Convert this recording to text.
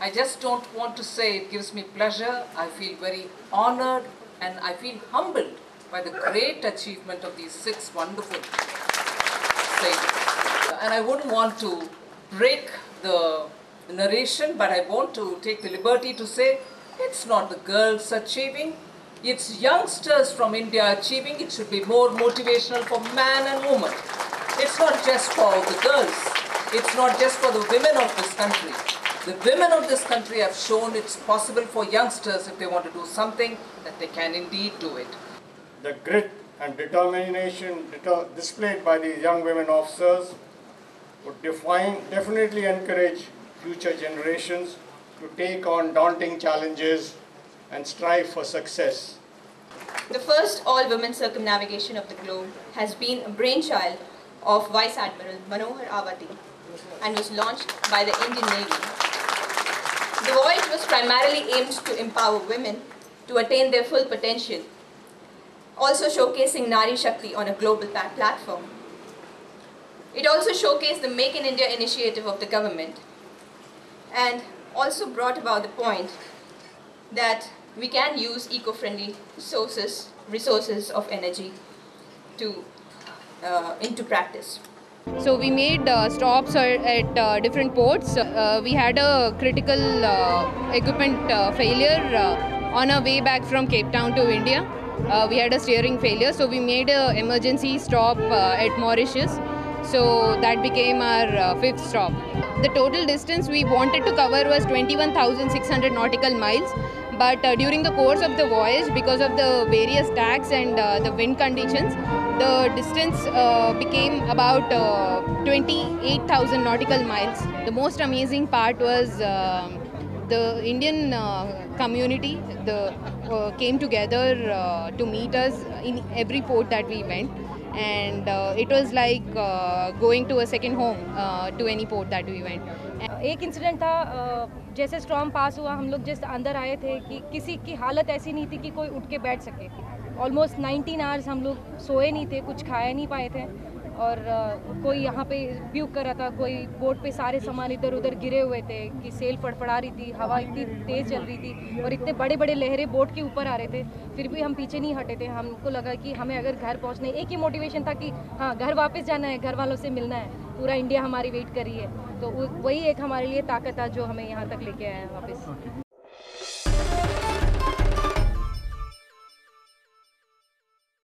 I just don't want to say it gives me pleasure. I feel very honored and I feel humbled by the great achievement of these 6 wonderful sailors. And I wouldn't want to break the narration, but I want to take the liberty to say it's not the girls achieving, it's youngsters from India achieving. It should be more motivational for man and woman. It's not just for the girls, it's not just for the women of this country. The women of this country have shown it's possible for youngsters, if they want to do something, that they can indeed do it. The grit and determination displayed by these young women officers would definitely encourage future generations to take on daunting challenges and strive for success. The first all-women circumnavigation of the globe has been a brainchild of Vice Admiral Manohar Awati and was launched by the Indian Navy. The voyage was primarily aimed to empower women to attain their full potential, also showcasing Nari Shakti on a global platform. It also showcased the Make in India initiative of the government and also brought about the point that we can use eco-friendly resources of energy into practice. So we made stops at different ports. We had a critical equipment failure on our way back from Cape Town to India. We had a steering failure, so we made an emergency stop at Mauritius. So that became our 5th stop. The total distance we wanted to cover was 21,600 nautical miles. But during the course of the voyage, because of the various tacks and the wind conditions, the distance became about 28,000 nautical miles. The most amazing part was the Indian community came together to meet us in every port that we went. And it was like going to a second home to any port that we went. एक incident था, जैसे storm पास हुआ हम लोग just अंदर आए थे कि किसी की हालत ऐसी नहीं थी कि कोई उठ के बैठ सके। ऑलमोस्ट 19 आवर्स हम लोग सोए नहीं थे, कुछ खाया नहीं पाए थे और कोई यहाँ पे ब्यूक कर रहा था, कोई बोट पे सारे सामान इधर उधर गिरे हुए थे कि सेल फड़फड़ा रही थी, हवा इतनी तेज़ चल रही थी और इतने बड़े बड़े लहरें बोट के ऊपर आ रहे थे। फिर भी हम पीछे नहीं हटे थे। हमको लगा कि हमें अगर घर पहुँचना, एक ही मोटिवेशन था कि हाँ घर वापस जाना है, घर वालों से मिलना है, पूरा इंडिया हमारी वेट कर रही है। तो वही एक हमारे लिए ताकत था जो हमें यहाँ तक लेके आया है वापस।